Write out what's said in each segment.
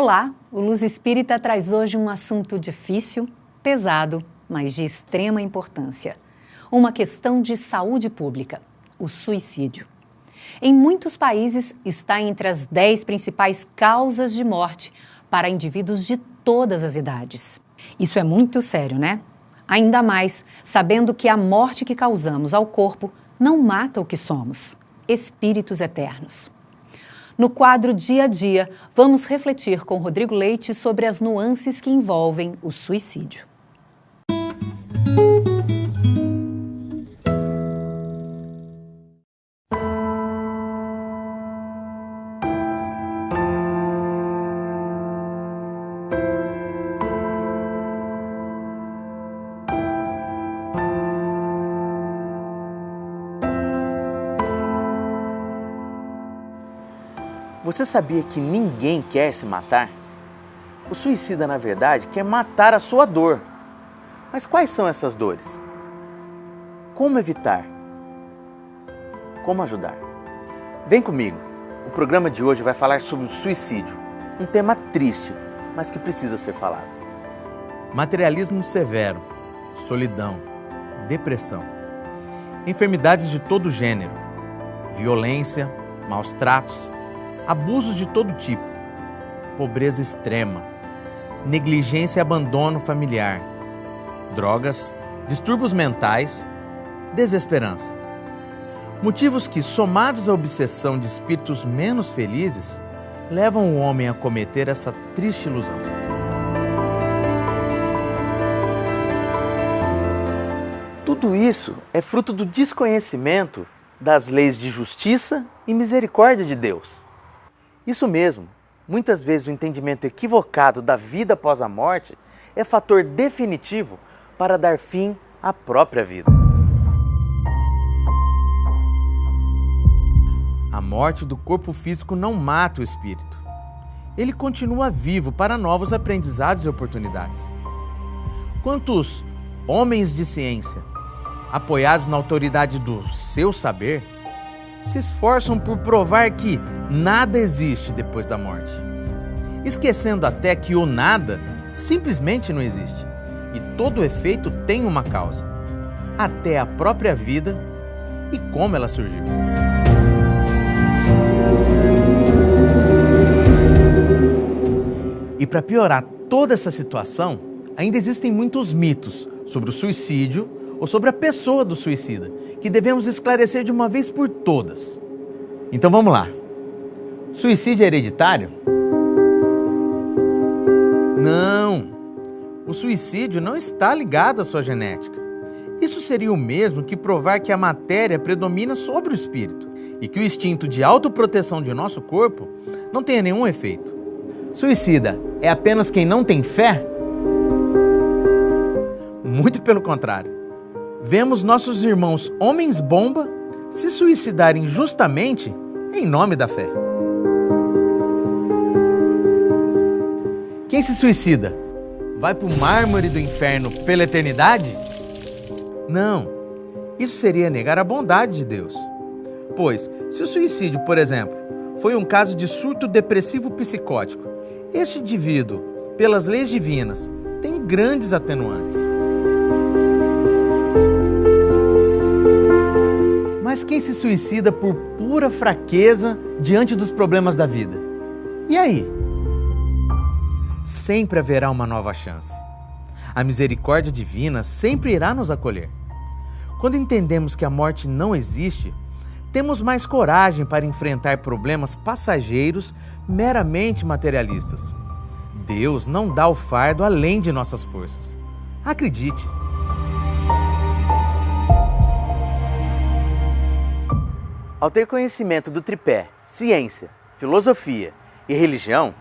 Olá, o Luz Espírita traz hoje um assunto difícil, pesado, mas de extrema importância. Uma questão de saúde pública, o suicídio. Em muitos países está entre as 10 principais causas de morte para indivíduos de todas as idades. Isso é muito sério, né? Ainda mais sabendo que a morte que causamos ao corpo não mata o que somos, espíritos eternos. No quadro Dia a Dia, vamos refletir com Rodrigo Leite sobre as nuances que envolvem o suicídio. Você sabia que ninguém quer se matar? O suicida, na verdade, quer matar a sua dor. Mas quais são essas dores? Como evitar? Como ajudar? Vem comigo. O programa de hoje vai falar sobre o suicídio, um tema triste, mas que precisa ser falado. Materialismo severo, solidão, depressão, enfermidades de todo gênero, violência, maus tratos, abusos de todo tipo, pobreza extrema, negligência e abandono familiar, drogas, distúrbios mentais, desesperança. Motivos que, somados à obsessão de espíritos menos felizes, levam o homem a cometer essa triste ilusão. Tudo isso é fruto do desconhecimento das leis de justiça e misericórdia de Deus. Isso mesmo, muitas vezes o entendimento equivocado da vida após a morte é fator definitivo para dar fim à própria vida. A morte do corpo físico não mata o espírito. Ele continua vivo para novos aprendizados e oportunidades. Quantos homens de ciência, apoiados na autoridade do seu saber, se esforçam por provar que nada existe depois da morte, esquecendo até que o nada simplesmente não existe e todo efeito tem uma causa, até a própria vida e como ela surgiu. E para piorar toda essa situação, ainda existem muitos mitos sobre o suicídio ou sobre a pessoa do suicida, que devemos esclarecer de uma vez por todas. Então vamos lá. Suicídio é hereditário? Não! O suicídio não está ligado à sua genética. Isso seria o mesmo que provar que a matéria predomina sobre o espírito e que o instinto de autoproteção de nosso corpo não tenha nenhum efeito. Suicida é apenas quem não tem fé? Muito pelo contrário. Vemos nossos irmãos homens-bomba se suicidarem justamente em nome da fé. Quem se suicida vai para o mármore do inferno pela eternidade? Não, isso seria negar a bondade de Deus. Pois, se o suicídio, por exemplo, foi um caso de surto depressivo psicótico, este indivíduo, pelas leis divinas, tem grandes atenuantes. Mas quem se suicida por pura fraqueza diante dos problemas da vida? E aí? Sempre haverá uma nova chance. A misericórdia divina sempre irá nos acolher. Quando entendemos que a morte não existe, temos mais coragem para enfrentar problemas passageiros meramente materialistas. Deus não dá o fardo além de nossas forças. Acredite. Ao ter conhecimento do tripé, ciência, filosofia e religião,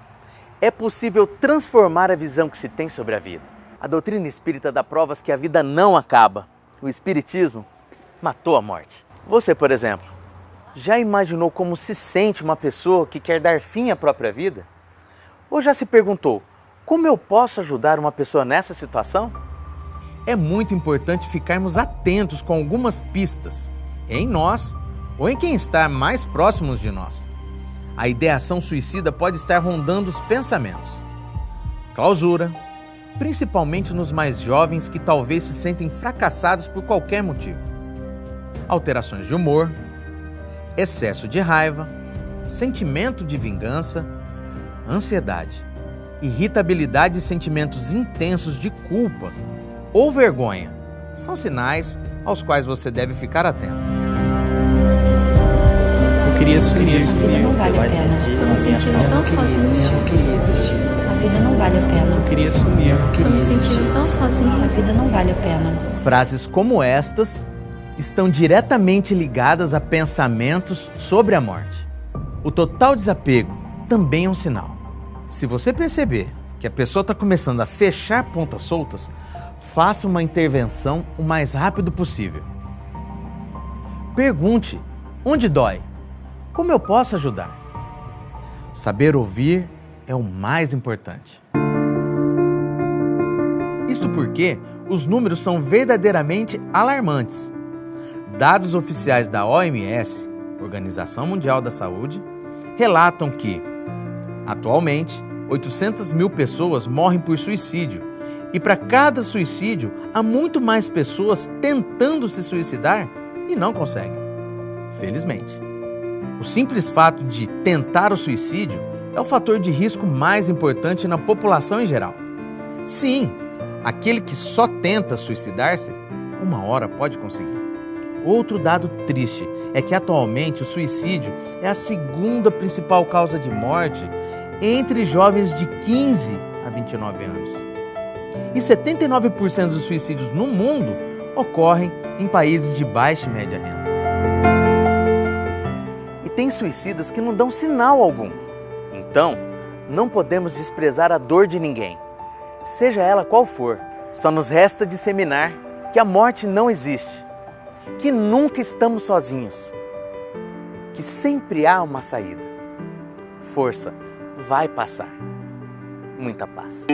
é possível transformar a visão que se tem sobre a vida. A doutrina espírita dá provas que a vida não acaba. O espiritismo matou a morte. Você, por exemplo, já imaginou como se sente uma pessoa que quer dar fim à própria vida? Ou já se perguntou, como eu posso ajudar uma pessoa nessa situação? É muito importante ficarmos atentos com algumas pistas, em nós ou em quem está mais próximos de nós. a ideação suicida pode estar rondando os pensamentos. Clausura, principalmente nos mais jovens que talvez se sentem fracassados por qualquer motivo. Alterações de humor, excesso de raiva, sentimento de vingança, ansiedade, irritabilidade e sentimentos intensos de culpa ou vergonha são sinais aos quais você deve ficar atento. Eu queria sumir. A vida não vale a pena. Tô me sentindo tão sozinho. Eu queria existir. A vida não vale a pena. Eu queria sumir. Tô me sentindo tão sozinho. A vida não vale a pena. Frases como estas estão diretamente ligadas a pensamentos sobre a morte. O total desapego também é um sinal. Se você perceber que a pessoa está começando a fechar pontas soltas, faça uma intervenção o mais rápido possível. Pergunte: onde dói? Como eu posso ajudar? Saber ouvir é o mais importante. Isto porque os números são verdadeiramente alarmantes. Dados oficiais da OMS, Organização Mundial da Saúde, relatam que, atualmente, 800 mil pessoas morrem por suicídio e para cada suicídio há muito mais pessoas tentando se suicidar e não conseguem. Felizmente. O simples fato de tentar o suicídio é o fator de risco mais importante na população em geral. Sim, aquele que só tenta suicidar-se, uma hora pode conseguir. Outro dado triste é que atualmente o suicídio é a segunda principal causa de morte entre jovens de 15 a 29 anos. E 79% dos suicídios no mundo ocorrem em países de baixa e média renda. E tem suicidas que não dão sinal algum. Então, não podemos desprezar a dor de ninguém. Seja ela qual for, só nos resta disseminar que a morte não existe, que nunca estamos sozinhos, que sempre há uma saída. Força, vai passar. Muita paz.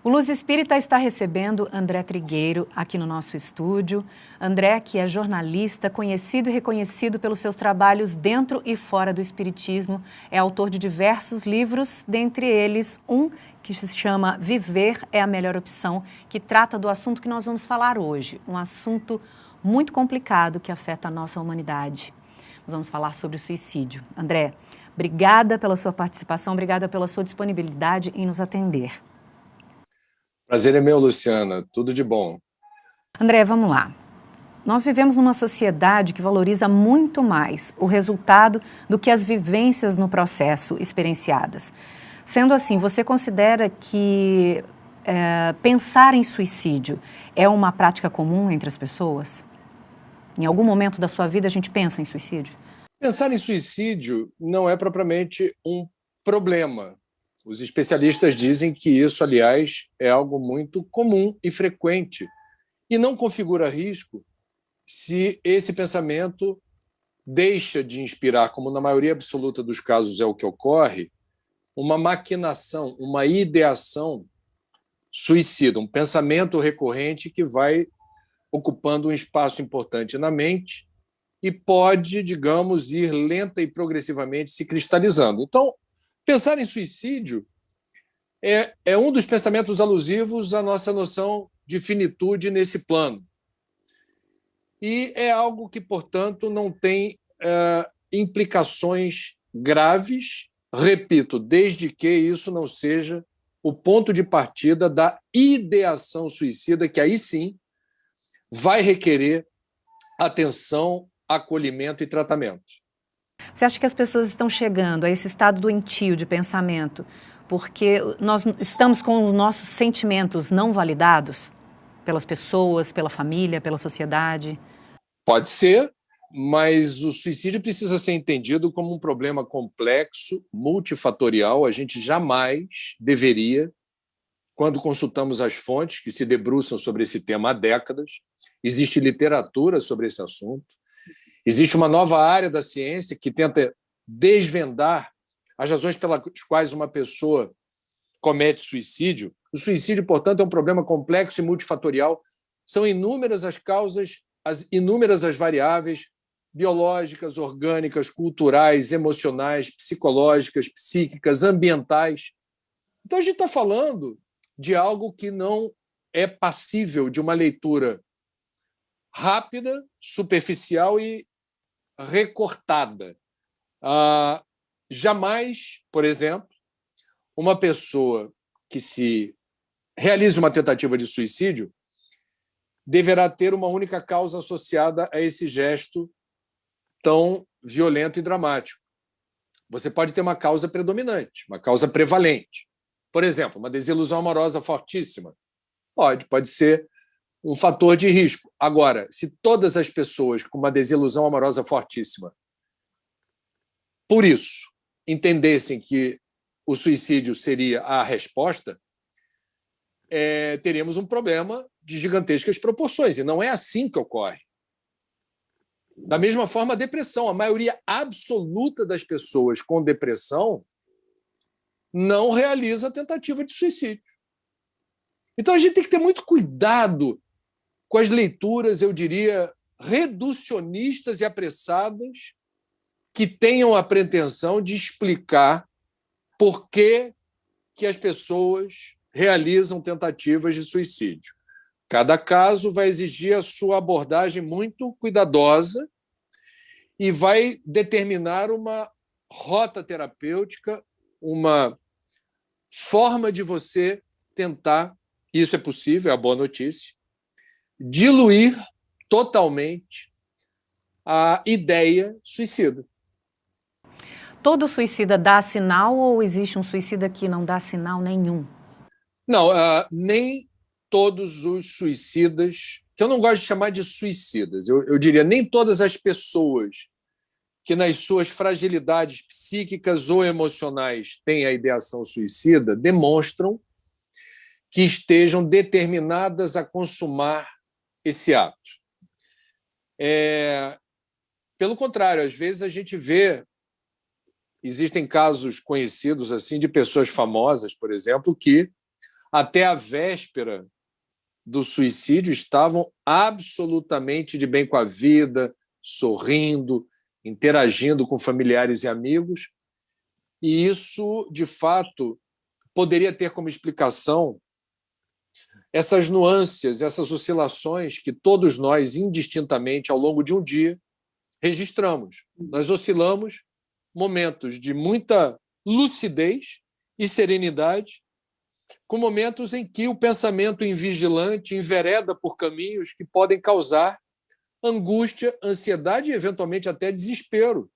O Luz Espírita está recebendo André Trigueiro aqui no nosso estúdio. André, que é jornalista, conhecido e reconhecido pelos seus trabalhos dentro e fora do espiritismo, é autor de diversos livros, dentre eles um que se chama Viver é a Melhor Opção, que trata do assunto que nós vamos falar hoje, um assunto muito complicado que afeta a nossa humanidade. Nós vamos falar sobre o suicídio. André, obrigada pela sua participação, obrigada pela sua disponibilidade em nos atender. Prazer é meu, Luciana. Tudo de bom. André, vamos lá. Nós vivemos numa sociedade que valoriza muito mais o resultado do que as vivências no processo experienciadas. Sendo assim, você considera que pensar em suicídio é uma prática comum entre as pessoas? Em algum momento da sua vida a gente pensa em suicídio? Pensar em suicídio não é propriamente um problema. Os especialistas dizem que isso, aliás, é algo muito comum e frequente e não configura risco se esse pensamento deixa de inspirar, como na maioria absoluta dos casos é o que ocorre, uma maquinação, uma ideação suicida, um pensamento recorrente que vai ocupando um espaço importante na mente e pode, digamos, ir lenta e progressivamente se cristalizando. Então, pensar em suicídio é um dos pensamentos alusivos à nossa noção de finitude nesse plano. E é algo que, portanto, não tem implicações graves, repito, desde que isso não seja o ponto de partida da ideação suicida, que aí sim vai requerer atenção, acolhimento e tratamento. Você acha que as pessoas estão chegando a esse estado doentio de pensamento porque nós estamos com os nossos sentimentos não validados pelas pessoas, pela família, pela sociedade? Pode ser, mas o suicídio precisa ser entendido como um problema complexo, multifatorial. A gente jamais deveria, quando consultamos as fontes que se debruçam sobre esse tema há décadas, existe literatura sobre esse assunto, existe uma nova área da ciência que tenta desvendar as razões pelas quais uma pessoa comete suicídio. O suicídio, portanto, é um problema complexo e multifatorial. São inúmeras as causas, inúmeras as variáveis biológicas, orgânicas, culturais, emocionais, psicológicas, psíquicas, ambientais. Então, a gente está falando de algo que não é passível de uma leitura rápida, superficial e recortada. Jamais, por exemplo, uma pessoa que se realize uma tentativa de suicídio deverá ter uma única causa associada a esse gesto tão violento e dramático. Você pode ter uma causa predominante, uma causa prevalente. Por exemplo, uma desilusão amorosa fortíssima. Pode ser um fator de risco. Agora, se todas as pessoas com uma desilusão amorosa fortíssima, por isso, entendessem que o suicídio seria a resposta, teríamos um problema de gigantescas proporções, e não é assim que ocorre. Da mesma forma, a depressão. A maioria absoluta das pessoas com depressão não realiza tentativa de suicídio. Então, a gente tem que ter muito cuidado com as leituras, eu diria, reducionistas e apressadas que tenham a pretensão de explicar por que as pessoas realizam tentativas de suicídio. Cada caso vai exigir a sua abordagem muito cuidadosa e vai determinar uma rota terapêutica, uma forma de você tentar, isso é possível, é a boa notícia, diluir totalmente a ideia suicida. Todo suicida dá sinal ou existe um suicida que não dá sinal nenhum? Não, nem todos os suicidas, que eu não gosto de chamar de suicidas, eu diria nem todas as pessoas que nas suas fragilidades psíquicas ou emocionais têm a ideação suicida, demonstram que estejam determinadas a consumar esse ato. Pelo contrário, às vezes a gente vê, existem casos conhecidos assim de pessoas famosas, por exemplo, que até a véspera do suicídio estavam absolutamente de bem com a vida, sorrindo, interagindo com familiares e amigos. E isso, de fato, poderia ter como explicação essas nuances, essas oscilações que todos nós, indistintamente, ao longo de um dia, registramos. Nós oscilamos momentos de muita lucidez e serenidade, com momentos em que o pensamento invigilante envereda por caminhos que podem causar angústia, ansiedade e, eventualmente, até desespero.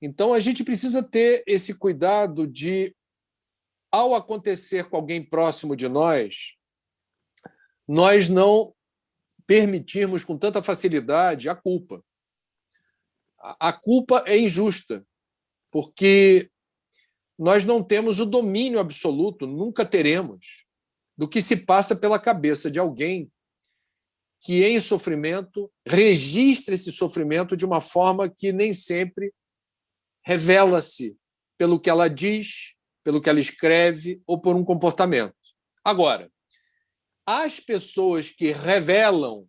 Então, a gente precisa ter esse cuidado de, ao acontecer com alguém próximo de nós não permitirmos com tanta facilidade a culpa. A culpa é injusta, porque nós não temos o domínio absoluto, nunca teremos, do que se passa pela cabeça de alguém que, em sofrimento, registra esse sofrimento de uma forma que nem sempre revela-se pelo que ela diz, pelo que ela escreve ou por um comportamento. Agora, as pessoas que revelam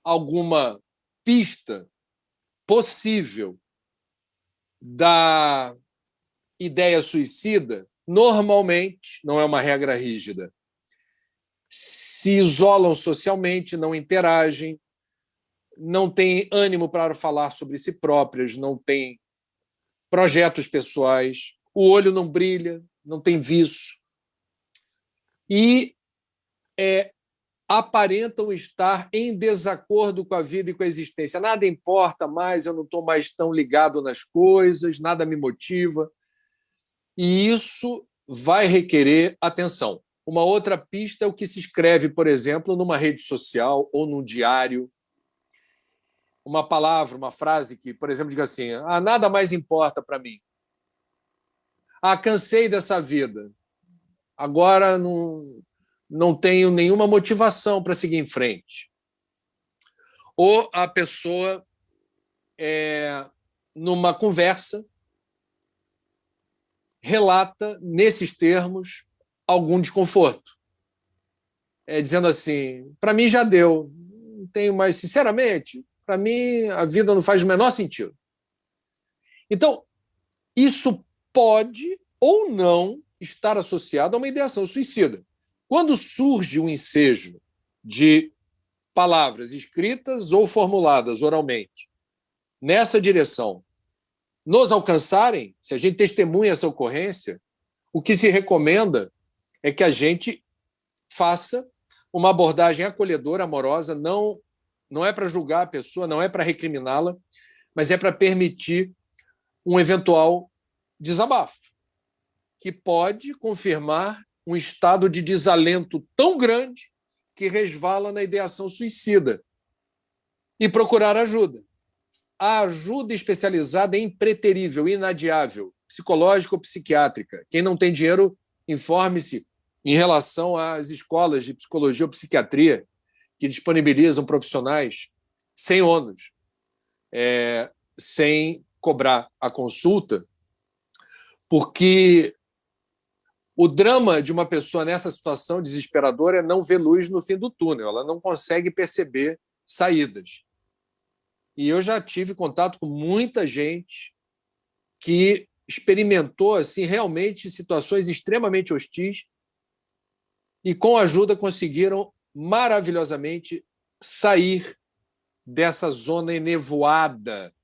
alguma pista possível da ideia suicida, normalmente, não é uma regra rígida, se isolam socialmente, não interagem, não têm ânimo para falar sobre si próprias, não têm projetos pessoais, o olho não brilha, não tem viço, e aparentam estar em desacordo com a vida e com a existência. Nada importa mais, eu não estou mais tão ligado nas coisas, nada me motiva. E isso vai requerer atenção. Uma outra pista é o que se escreve, por exemplo, numa rede social ou num diário. uma palavra, uma frase que, por exemplo, diga assim: nada mais importa para mim. Cansei dessa vida. Agora não tenho nenhuma motivação para seguir em frente. Ou a pessoa, numa conversa, relata, nesses termos, algum desconforto. Dizendo assim: para mim já deu, não tenho mais, sinceramente, para mim a vida não faz o menor sentido. Então, isso pode ou não estar associado a uma ideação suicida. Quando surge um ensejo de palavras escritas ou formuladas oralmente nessa direção nos alcançarem, se a gente testemunha essa ocorrência, o que se recomenda é que a gente faça uma abordagem acolhedora, amorosa, não é para julgar a pessoa, não é para recriminá-la, mas é para permitir um eventual desabafo, que pode confirmar um estado de desalento tão grande que resvala na ideação suicida, e procurar ajuda. A ajuda especializada é impreterível, inadiável, psicológica ou psiquiátrica. Quem não tem dinheiro, informe-se em relação às escolas de psicologia ou psiquiatria que disponibilizam profissionais sem ônus, sem cobrar a consulta, porque o drama de uma pessoa nessa situação desesperadora é não ver luz no fim do túnel, ela não consegue perceber saídas. E eu já tive contato com muita gente que experimentou assim, realmente situações extremamente hostis e, com ajuda, conseguiram maravilhosamente sair dessa zona enevoada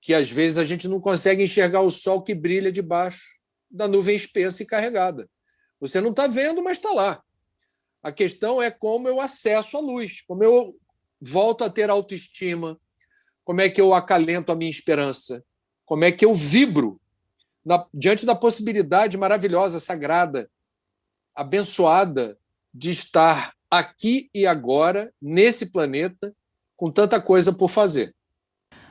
que, às vezes, a gente não consegue enxergar o sol que brilha debaixo da nuvem espessa e carregada. Você não está vendo, mas está lá. A questão é como eu acesso a luz, como eu volto a ter autoestima, como é que eu acalento a minha esperança, como é que eu vibro diante da possibilidade maravilhosa, sagrada, abençoada de estar aqui e agora, nesse planeta, com tanta coisa por fazer.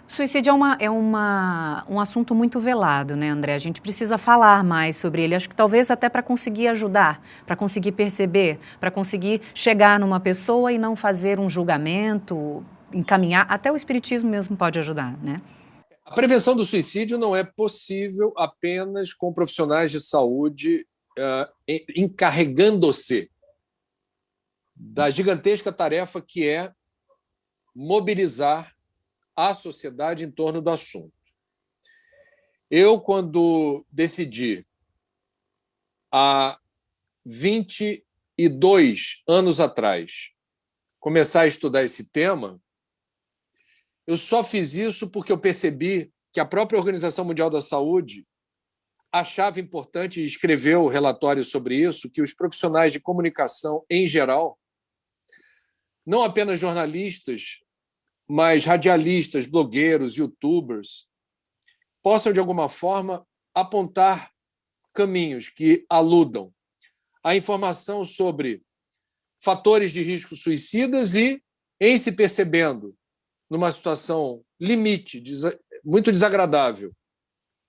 Suicídio um assunto muito velado, né, André? A gente precisa falar mais sobre ele. Acho que talvez até para conseguir ajudar, para conseguir perceber, para conseguir chegar numa pessoa e não fazer um julgamento, encaminhar. Até o espiritismo mesmo pode ajudar, né? A prevenção do suicídio não é possível apenas com profissionais de saúde encarregando-se da gigantesca tarefa que é mobilizar a sociedade em torno do assunto. Eu, quando decidi, há 22 anos atrás, começar a estudar esse tema, eu só fiz isso porque eu percebi que a própria Organização Mundial da Saúde achava importante, e escreveu relatório sobre isso, que os profissionais de comunicação, em geral, não apenas jornalistas, mas radialistas, blogueiros, youtubers, possam, de alguma forma, apontar caminhos que aludam à informação sobre fatores de risco suicidas e, em se percebendo numa situação limite, muito desagradável,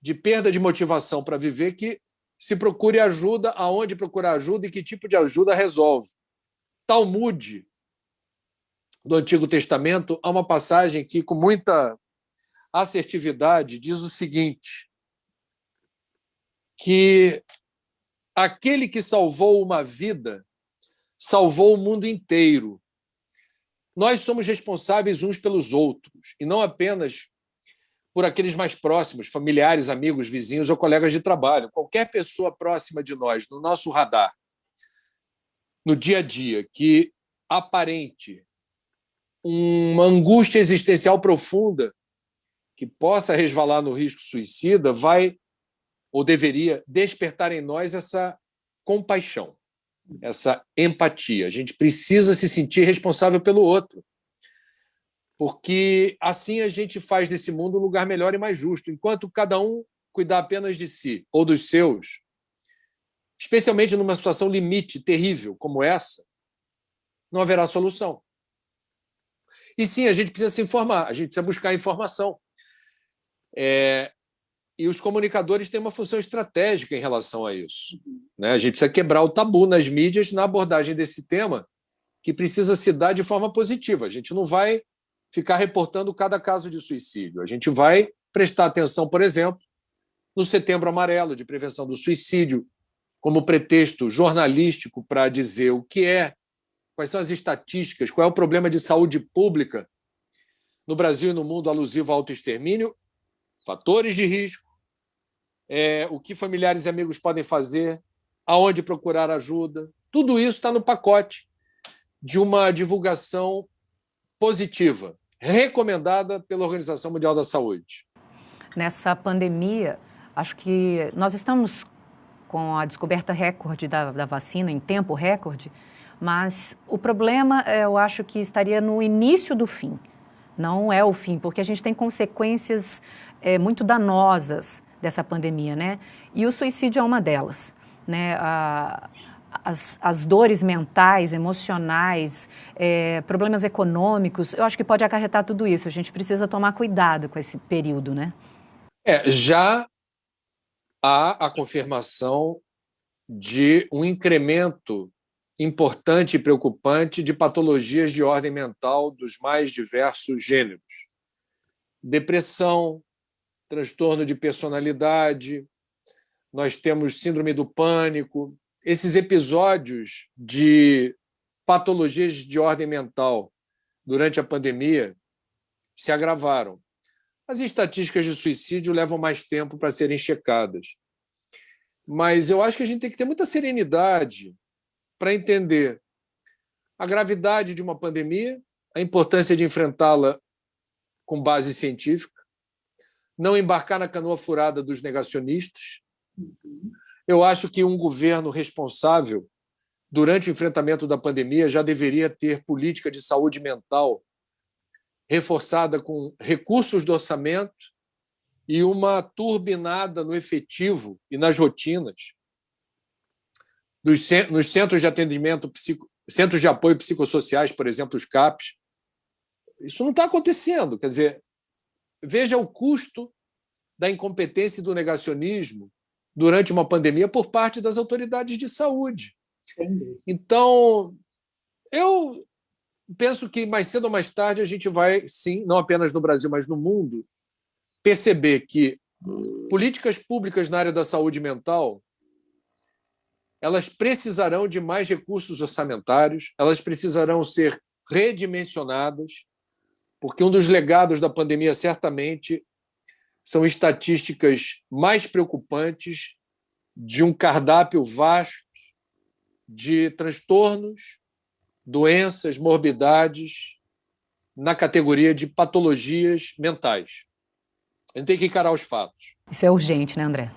de perda de motivação para viver, que se procure ajuda, aonde procurar ajuda e que tipo de ajuda resolve. Talmude, do Antigo Testamento, há uma passagem que, com muita assertividade, diz o seguinte, que aquele que salvou uma vida salvou o mundo inteiro. Nós somos responsáveis uns pelos outros, e não apenas por aqueles mais próximos, familiares, amigos, vizinhos ou colegas de trabalho. Qualquer pessoa próxima de nós, no nosso radar, no dia a dia, que aparente uma angústia existencial profunda que possa resvalar no risco suicida, vai ou deveria despertar em nós essa compaixão, essa empatia. A gente precisa se sentir responsável pelo outro, porque assim a gente faz desse mundo um lugar melhor e mais justo. Enquanto cada um cuidar apenas de si ou dos seus, especialmente numa situação limite terrível como essa, não haverá solução. E sim, a gente precisa se informar, a gente precisa buscar informação. E os comunicadores têm uma função estratégica em relação a isso, né? A gente precisa quebrar o tabu nas mídias na abordagem desse tema, que precisa se dar de forma positiva. A gente não vai ficar reportando cada caso de suicídio. A gente vai prestar atenção, por exemplo, no Setembro Amarelo, de prevenção do suicídio, como pretexto jornalístico para dizer o que é, quais são as estatísticas, qual é o problema de saúde pública no Brasil e no mundo alusivo ao autoextermínio, fatores de risco, o que familiares e amigos podem fazer, aonde procurar ajuda. Tudo isso está no pacote de uma divulgação positiva, recomendada pela Organização Mundial da Saúde. Nessa pandemia, acho que nós estamos com a descoberta recorde da vacina, em tempo recorde, mas o problema, eu acho que estaria no início do fim. Não é o fim, porque a gente tem consequências muito danosas dessa pandemia, né? E o suicídio é uma delas, né? As dores mentais, emocionais, problemas econômicos, eu acho que pode acarretar tudo isso. A gente precisa tomar cuidado com esse período, né? Já há a confirmação de um incremento importante e preocupante de patologias de ordem mental dos mais diversos gêneros. Depressão, transtorno de personalidade, nós temos síndrome do pânico. Esses episódios de patologias de ordem mental durante a pandemia se agravaram. As estatísticas de suicídio levam mais tempo para serem checadas. Mas eu acho que a gente tem que ter muita serenidade para entender a gravidade de uma pandemia, a importância de enfrentá-la com base científica, não embarcar na canoa furada dos negacionistas. Eu acho que um governo responsável, durante o enfrentamento da pandemia, já deveria ter política de saúde mental reforçada com recursos do orçamento e uma turbinada no efetivo e nas rotinas nos centros de atendimento, centros de apoio psicossociais, por exemplo, os CAPs. Isso não está acontecendo. Quer dizer, veja o custo da incompetência e do negacionismo durante uma pandemia por parte das autoridades de saúde. Então, eu penso que mais cedo ou mais tarde a gente vai, sim, não apenas no Brasil, mas no mundo, perceber que políticas públicas na área da saúde mental, elas precisarão de mais recursos orçamentários, elas precisarão ser redimensionadas, porque um dos legados da pandemia, certamente, são estatísticas mais preocupantes de um cardápio vasto de transtornos, doenças, morbidades na categoria de patologias mentais. A gente tem que encarar os fatos. Isso é urgente, né, André?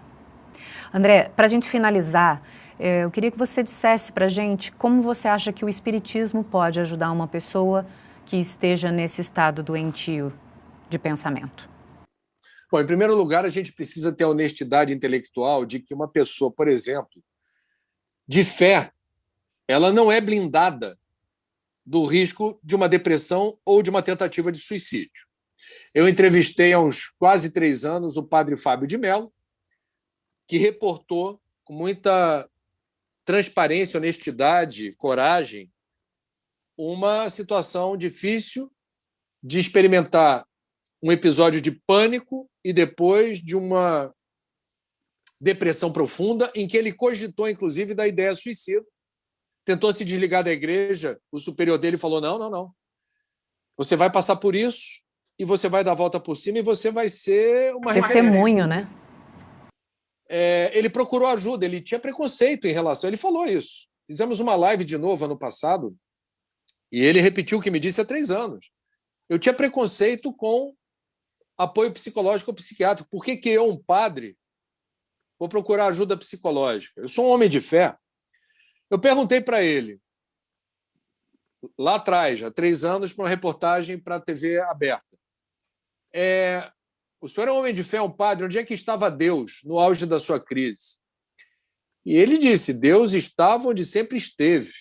André, para a gente finalizar, eu queria que você dissesse para a gente como você acha que o espiritismo pode ajudar uma pessoa que esteja nesse estado doentio de pensamento. Bom, em primeiro lugar, a gente precisa ter a honestidade intelectual de que uma pessoa, por exemplo, de fé, ela não é blindada do risco de uma depressão ou de uma tentativa de suicídio. Eu entrevistei há uns quase 3 anos o padre Fábio de Mello, que reportou com muita transparência, honestidade, coragem, uma situação difícil de experimentar um episódio de pânico e depois de uma depressão profunda, em que ele cogitou, inclusive, da ideia suicida. Tentou se desligar da igreja, o superior dele falou, não. Você vai passar por isso e você vai dar a volta por cima e você vai ser uma testemunho, né? Ele procurou ajuda, ele tinha preconceito em relação... Ele falou isso. Fizemos uma live de novo ano passado e ele repetiu o que me disse há 3 anos. Eu tinha preconceito com apoio psicológico ou psiquiátrico. Por que eu, um padre, vou procurar ajuda psicológica? Eu sou um homem de fé. Eu perguntei para ele, lá atrás, há 3 anos, para uma reportagem para a TV aberta. O senhor é um homem de fé, um padre, onde é que estava Deus no auge da sua crise? E ele disse, Deus estava onde sempre esteve.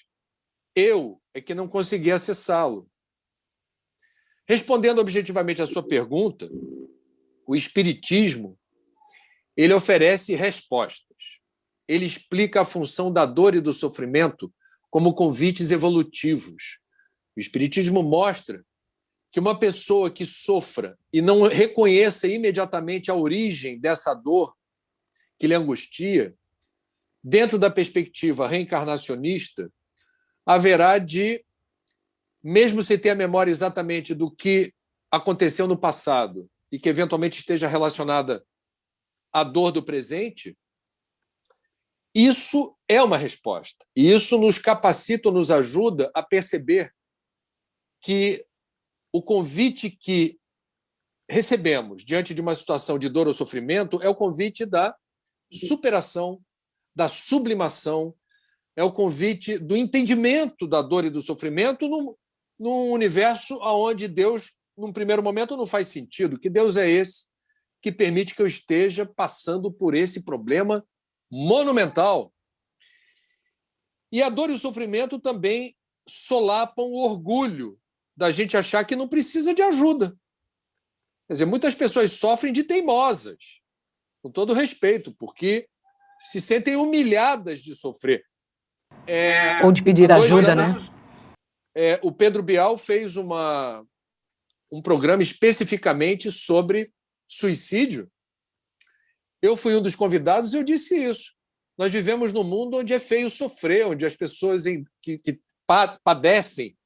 Eu é que não conseguia acessá-lo. Respondendo objetivamente à sua pergunta, o Espiritismo ele oferece respostas. Ele explica a função da dor e do sofrimento como convites evolutivos. O Espiritismo mostra que uma pessoa que sofra e não reconheça imediatamente a origem dessa dor que lhe angustia, dentro da perspectiva reencarnacionista, haverá de, mesmo sem ter a memória exatamente do que aconteceu no passado e que eventualmente esteja relacionada à dor do presente, isso é uma resposta. E isso nos capacita, nos ajuda a perceber que o convite que recebemos diante de uma situação de dor ou sofrimento é o convite da superação, da sublimação, é o convite do entendimento da dor e do sofrimento num universo onde Deus, num primeiro momento, não faz sentido. Que Deus é esse que permite que eu esteja passando por esse problema monumental? E a dor e o sofrimento também solapam o orgulho da gente achar que não precisa de ajuda. Quer dizer, muitas pessoas sofrem de teimosas, com todo respeito, porque se sentem humilhadas de sofrer. Ou de pedir ajuda, né? O Pedro Bial fez um programa especificamente sobre suicídio. Eu fui um dos convidados e eu disse isso. Nós vivemos num mundo onde é feio sofrer, onde as pessoas que padecem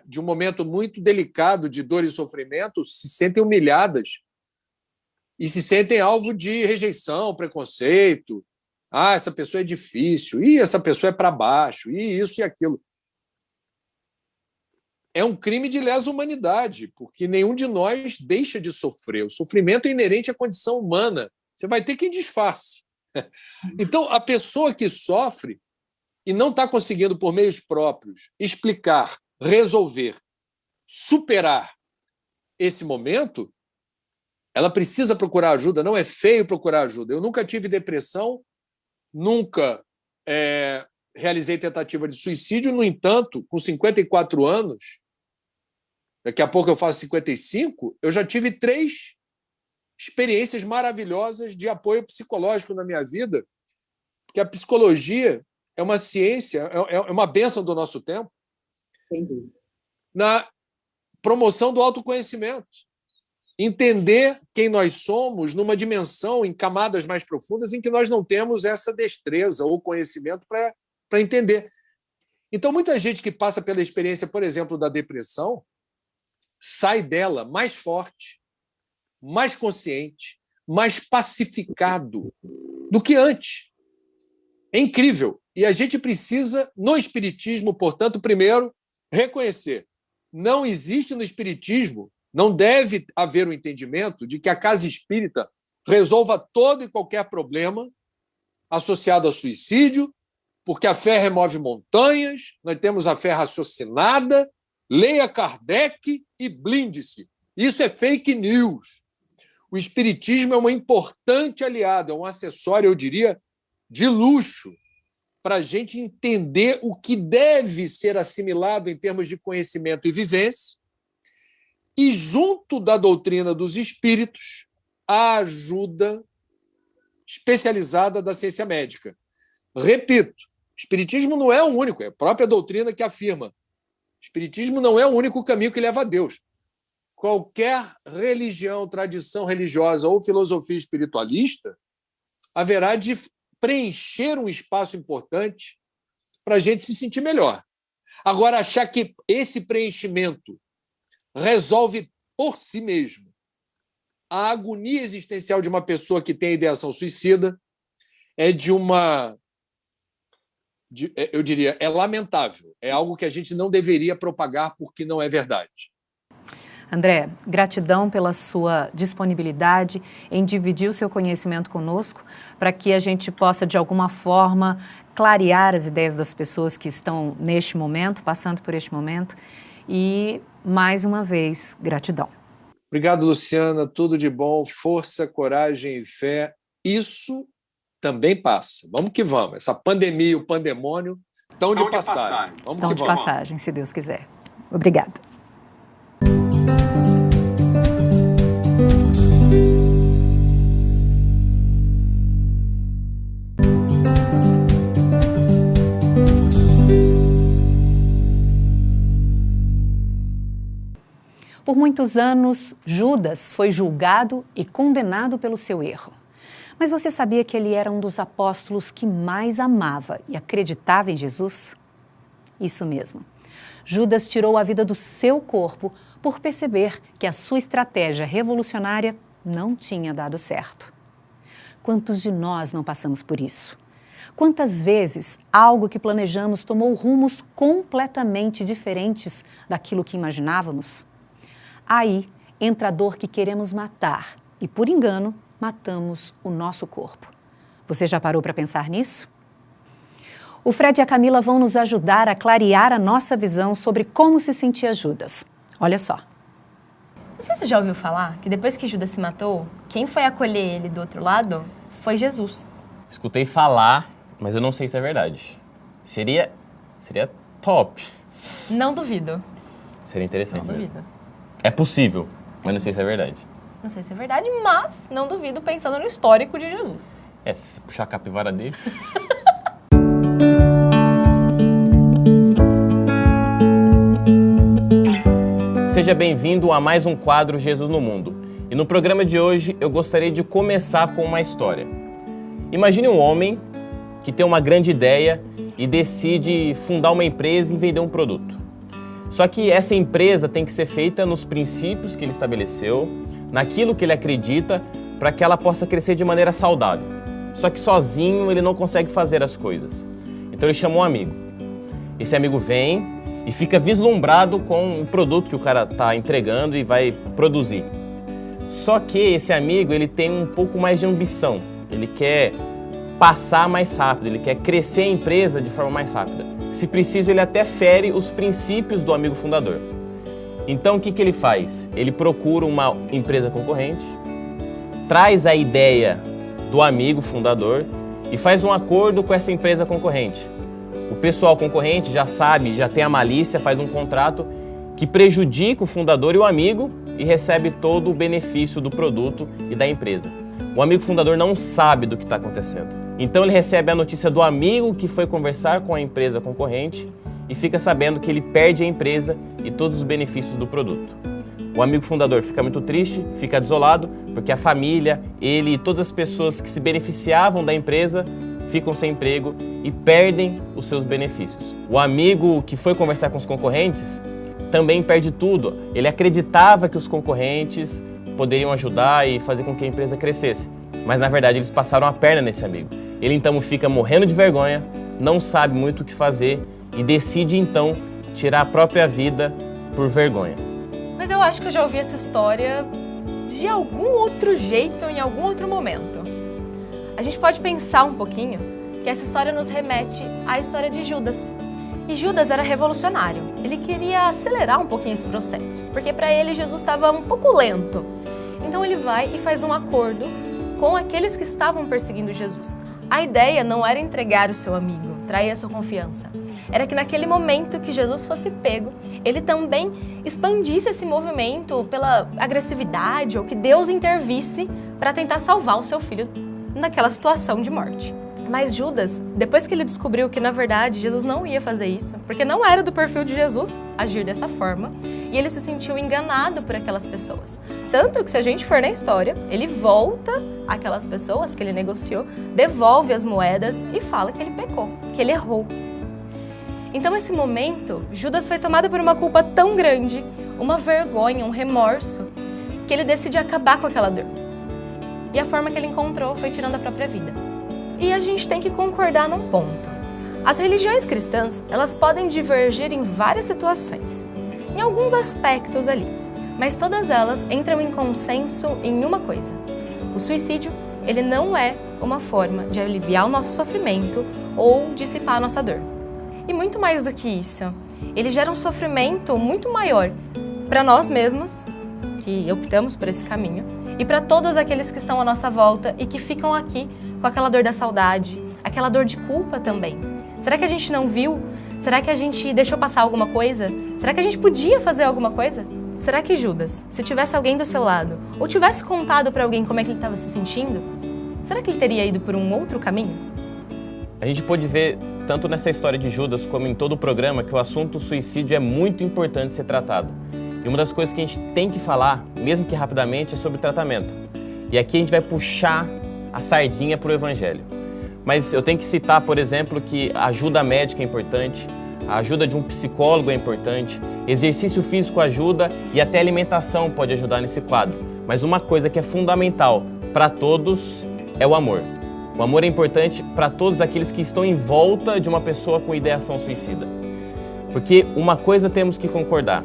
de um momento muito delicado de dor e sofrimento se sentem humilhadas e se sentem alvo de rejeição, preconceito. Essa pessoa é difícil, essa pessoa é para baixo, isso e aquilo. É um crime de lesa humanidade, porque nenhum de nós deixa de sofrer. O sofrimento é inerente à condição humana. Você vai ter quem disfarce. Então, a pessoa que sofre e não está conseguindo, por meios próprios, explicar, resolver, superar esse momento, ela precisa procurar ajuda. Não é feio procurar ajuda. Eu nunca tive depressão, nunca realizei tentativa de suicídio. No entanto, com 54 anos, daqui a pouco eu faço 55, eu já tive 3 experiências maravilhosas de apoio psicológico na minha vida, porque a psicologia é uma ciência, é uma bênção do nosso tempo, na promoção do autoconhecimento. Entender quem nós somos numa dimensão, em camadas mais profundas, em que nós não temos essa destreza ou conhecimento para entender. Então, muita gente que passa pela experiência, por exemplo, da depressão, sai dela mais forte, mais consciente, mais pacificado do que antes. É incrível. E a gente precisa, no Espiritismo, portanto, primeiro, reconhecer: não existe no Espiritismo, não deve haver o entendimento de que a casa espírita resolva todo e qualquer problema associado ao suicídio, porque a fé remove montanhas, nós temos a fé raciocinada, leia Kardec e blinde-se. Isso é fake news. O Espiritismo é um importante aliado, é um acessório, eu diria, de luxo, para a gente entender o que deve ser assimilado em termos de conhecimento e vivência, e, junto da doutrina dos espíritos, a ajuda especializada da ciência médica. Repito, o Espiritismo não é o único, é a própria doutrina que afirma. O Espiritismo não é o único caminho que leva a Deus. Qualquer religião, tradição religiosa ou filosofia espiritualista haverá de preencher um espaço importante para a gente se sentir melhor. Agora, achar que esse preenchimento resolve por si mesmo a agonia existencial de uma pessoa que tem ideação suicida eu diria, é lamentável. É algo que a gente não deveria propagar porque não é verdade. André, gratidão pela sua disponibilidade em dividir o seu conhecimento conosco, para que a gente possa, de alguma forma, clarear as ideias das pessoas que estão neste momento, passando por este momento. E, mais uma vez, gratidão. Obrigado, Luciana. Tudo de bom. Força, coragem e fé. Isso também passa. Vamos que vamos. Essa pandemia e o pandemônio estão de passagem. Estão de passagem, se Deus quiser. Obrigada. Por muitos anos, Judas foi julgado e condenado pelo seu erro. Mas você sabia que ele era um dos apóstolos que mais amava e acreditava em Jesus? Isso mesmo. Judas tirou a vida do seu corpo por perceber que a sua estratégia revolucionária não tinha dado certo. Quantos de nós não passamos por isso? Quantas vezes algo que planejamos tomou rumos completamente diferentes daquilo que imaginávamos? Aí entra a dor que queremos matar e, por engano, matamos o nosso corpo. Você já parou para pensar nisso? O Fred e a Camila vão nos ajudar a clarear a nossa visão sobre como se sentia Judas. Olha só. Não sei se você já ouviu falar que depois que Judas se matou, quem foi acolher ele do outro lado foi Jesus. Escutei falar, mas eu não sei se é verdade. Seria top. Não duvido. Seria interessante. Não duvido. É possível, mas não sei se é verdade. Não sei se é verdade, mas não duvido pensando no histórico de Jesus. Se puxar a capivara dele... Seja bem-vindo a mais um quadro Jesus no Mundo. E no programa de hoje eu gostaria de começar com uma história. Imagine um homem que tem uma grande ideia e decide fundar uma empresa e vender um produto. Só que essa empresa tem que ser feita nos princípios que ele estabeleceu, naquilo que ele acredita, para que ela possa crescer de maneira saudável. Só que sozinho ele não consegue fazer as coisas. Então ele chama um amigo. Esse amigo vem e fica vislumbrado com o produto que o cara está entregando e vai produzir. Só que esse amigo ele tem um pouco mais de ambição. Ele quer passar mais rápido, ele quer crescer a empresa de forma mais rápida. Se preciso, ele até fere os princípios do amigo fundador. Então, o que ele faz? Ele procura uma empresa concorrente, traz a ideia do amigo fundador e faz um acordo com essa empresa concorrente. O pessoal concorrente já sabe, já tem a malícia, faz um contrato que prejudica o fundador e o amigo e recebe todo o benefício do produto e da empresa. O amigo fundador não sabe do que está acontecendo. Então ele recebe a notícia do amigo que foi conversar com a empresa concorrente e fica sabendo que ele perde a empresa e todos os benefícios do produto. O amigo fundador fica muito triste, fica desolado, porque a família, ele e todas as pessoas que se beneficiavam da empresa ficam sem emprego e perdem os seus benefícios. O amigo que foi conversar com os concorrentes também perde tudo. Ele acreditava que os concorrentes poderiam ajudar e fazer com que a empresa crescesse, mas na verdade eles passaram a perna nesse amigo. Ele então fica morrendo de vergonha, não sabe muito o que fazer e decide então tirar a própria vida por vergonha. Mas eu acho que eu já ouvi essa história de algum outro jeito, em algum outro momento. A gente pode pensar um pouquinho que essa história nos remete à história de Judas. E Judas era revolucionário. Ele queria acelerar um pouquinho esse processo, porque para ele Jesus estava um pouco lento. Então ele vai e faz um acordo com aqueles que estavam perseguindo Jesus. A ideia não era entregar o seu amigo, trair a sua confiança. Era que naquele momento que Jesus fosse pego, ele também expandisse esse movimento pela agressividade ou que Deus intervisse para tentar salvar o seu filho naquela situação de morte. Mas Judas, depois que ele descobriu que na verdade Jesus não ia fazer isso, porque não era do perfil de Jesus agir dessa forma, e ele se sentiu enganado por aquelas pessoas. Tanto que se a gente for na história, ele volta àquelas pessoas que ele negociou, devolve as moedas e fala que ele pecou, que ele errou. Então esse momento, Judas foi tomado por uma culpa tão grande, uma vergonha, um remorso, que ele decide acabar com aquela dor. E a forma que ele encontrou foi tirando a própria vida. E a gente tem que concordar num ponto. As religiões cristãs, elas podem divergir em várias situações, em alguns aspectos ali, mas todas elas entram em consenso em uma coisa. O suicídio, ele não é uma forma de aliviar o nosso sofrimento ou dissipar a nossa dor. E muito mais do que isso, ele gera um sofrimento muito maior para nós mesmos, que optamos por esse caminho, e para todos aqueles que estão à nossa volta e que ficam aqui com aquela dor da saudade, aquela dor de culpa também. Será que a gente não viu? Será que a gente deixou passar alguma coisa? Será que a gente podia fazer alguma coisa? Será que Judas, se tivesse alguém do seu lado, ou tivesse contado para alguém como é que ele estava se sentindo, será que ele teria ido por um outro caminho? A gente pode ver, tanto nessa história de Judas como em todo o programa, que o assunto suicídio é muito importante ser tratado. E uma das coisas que a gente tem que falar, mesmo que rapidamente, é sobre tratamento. E aqui a gente vai puxar a sardinha para o Evangelho. Mas eu tenho que citar, por exemplo, que a ajuda médica é importante, a ajuda de um psicólogo é importante, exercício físico ajuda e até alimentação pode ajudar nesse quadro. Mas uma coisa que é fundamental para todos é o amor. O amor é importante para todos aqueles que estão em volta de uma pessoa com ideação suicida. Porque uma coisa temos que concordar.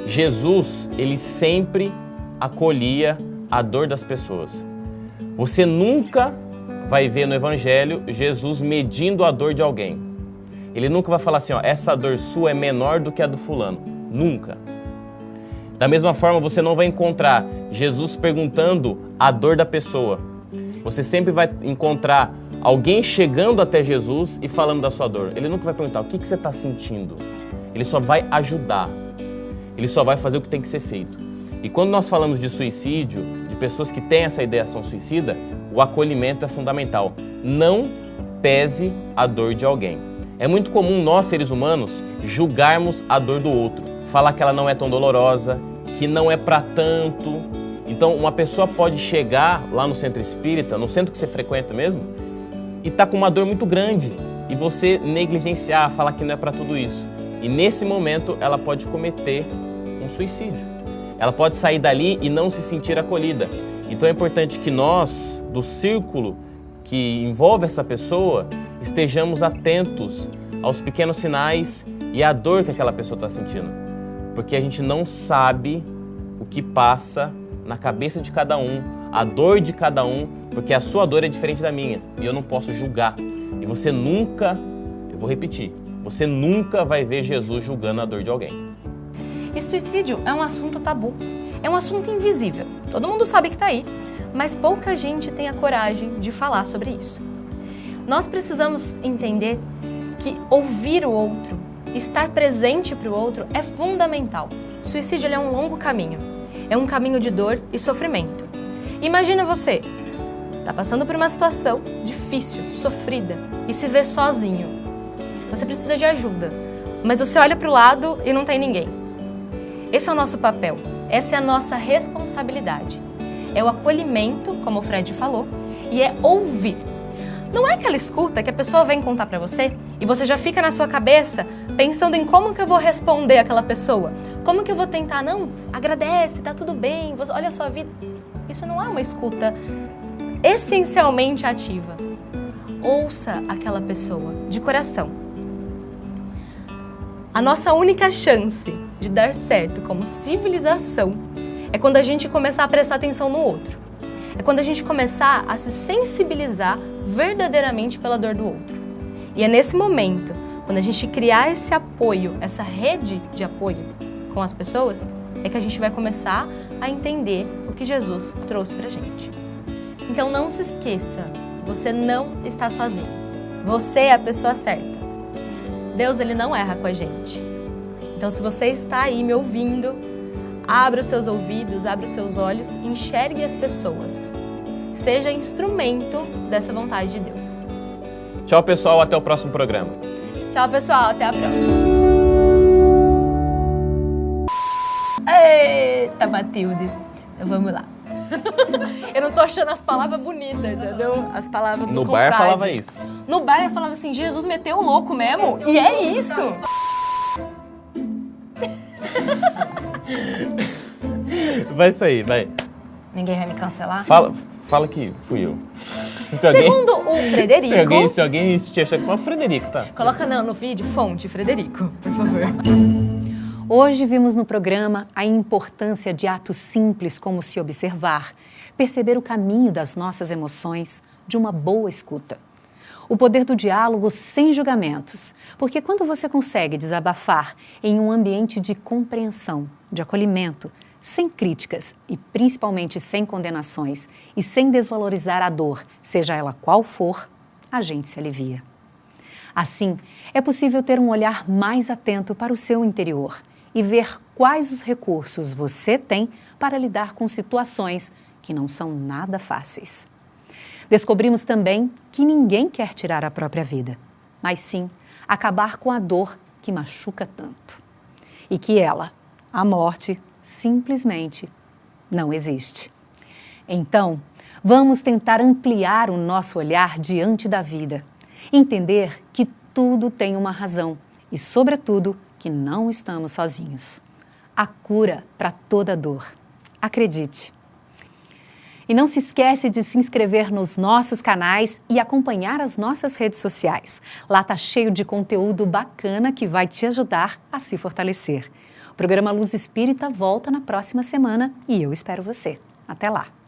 Jesus, ele sempre acolhia a dor das pessoas. Você nunca vai ver no Evangelho Jesus medindo a dor de alguém. Ele nunca vai falar assim, ó, essa dor sua é menor do que a do fulano. Nunca. Da mesma forma, você não vai encontrar Jesus perguntando a dor da pessoa. Você sempre vai encontrar alguém chegando até Jesus e falando da sua dor. Ele nunca vai perguntar o que você está sentindo. Ele só vai ajudar. Ele só vai fazer o que tem que ser feito. E quando nós falamos de suicídio, de pessoas que têm essa ideação suicida, o acolhimento é fundamental. Não pese a dor de alguém. É muito comum nós, seres humanos, julgarmos a dor do outro. Falar que ela não é tão dolorosa, que não é para tanto. Então, uma pessoa pode chegar lá no centro espírita, no centro que você frequenta mesmo, e tá com uma dor muito grande. E você negligenciar, falar que não é para tudo isso. E nesse momento, ela pode cometer um suicídio. Ela pode sair dali e não se sentir acolhida. Então é importante que nós, do círculo que envolve essa pessoa, estejamos atentos aos pequenos sinais e à dor que aquela pessoa está sentindo. Porque a gente não sabe o que passa na cabeça de cada um, a dor de cada um, porque a sua dor é diferente da minha e eu não posso julgar. E você nunca, eu vou repetir, você nunca vai ver Jesus julgando a dor de alguém. E suicídio é um assunto tabu, é um assunto invisível. Todo mundo sabe que está aí, mas pouca gente tem a coragem de falar sobre isso. Nós precisamos entender que ouvir o outro, estar presente para o outro é fundamental. O suicídio ele é um longo caminho, é um caminho de dor e sofrimento. Imagina você, está passando por uma situação difícil, sofrida e se vê sozinho. Você precisa de ajuda, mas você olha para o lado e não tem ninguém. Esse é o nosso papel, essa é a nossa responsabilidade. É o acolhimento, como o Fred falou, e é ouvir. Não é aquela escuta que a pessoa vem contar para você e você já fica na sua cabeça pensando em como que eu vou responder aquela pessoa. Como que eu vou tentar, não, agradece, tá tudo bem, olha a sua vida. Isso não é uma escuta essencialmente ativa. Ouça aquela pessoa de coração. A nossa única chance de dar certo como civilização é quando a gente começar a prestar atenção no outro. É quando a gente começar a se sensibilizar verdadeiramente pela dor do outro. E é nesse momento, quando a gente criar esse apoio, essa rede de apoio com as pessoas, é que a gente vai começar a entender o que Jesus trouxe pra gente. Então não se esqueça, você não está sozinho. Você é a pessoa certa. Deus, ele não erra com a gente. Então se você está aí me ouvindo, abra os seus ouvidos, abra os seus olhos, enxergue as pessoas. Seja instrumento dessa vontade de Deus. Tchau, pessoal. Até o próximo programa. Tchau, pessoal. Até a próxima. Eita, Matilde. Então, vamos lá. Eu não tô achando as palavras bonitas, entendeu? As palavras do No confrade. bar falava isso. No bar eu falava assim, Jesus meteu o louco mesmo? E é isso! Vai sair, vai. Ninguém vai me cancelar? Fala que fui eu. Segundo o Frederico... Se alguém te achar que fala Frederico, tá? Coloca no vídeo, fonte, Frederico, por favor. Hoje vimos no programa a importância de atos simples como se observar, perceber o caminho das nossas emoções, de uma boa escuta. O poder do diálogo sem julgamentos, porque quando você consegue desabafar em um ambiente de compreensão, de acolhimento, sem críticas e principalmente sem condenações e sem desvalorizar a dor, seja ela qual for, a gente se alivia. Assim, é possível ter um olhar mais atento para o seu interior e ver quais os recursos você tem para lidar com situações que não são nada fáceis. Descobrimos também que ninguém quer tirar a própria vida, mas sim acabar com a dor que machuca tanto. E que ela, A morte simplesmente não existe. Então, vamos tentar ampliar o nosso olhar diante da vida. Entender que tudo tem uma razão e, sobretudo, que não estamos sozinhos. A cura para toda dor. Acredite. E não se esquece de se inscrever nos nossos canais e acompanhar as nossas redes sociais. Lá tá cheio de conteúdo bacana que vai te ajudar a se fortalecer. O programa Luz Espírita volta na próxima semana e eu espero você. Até lá!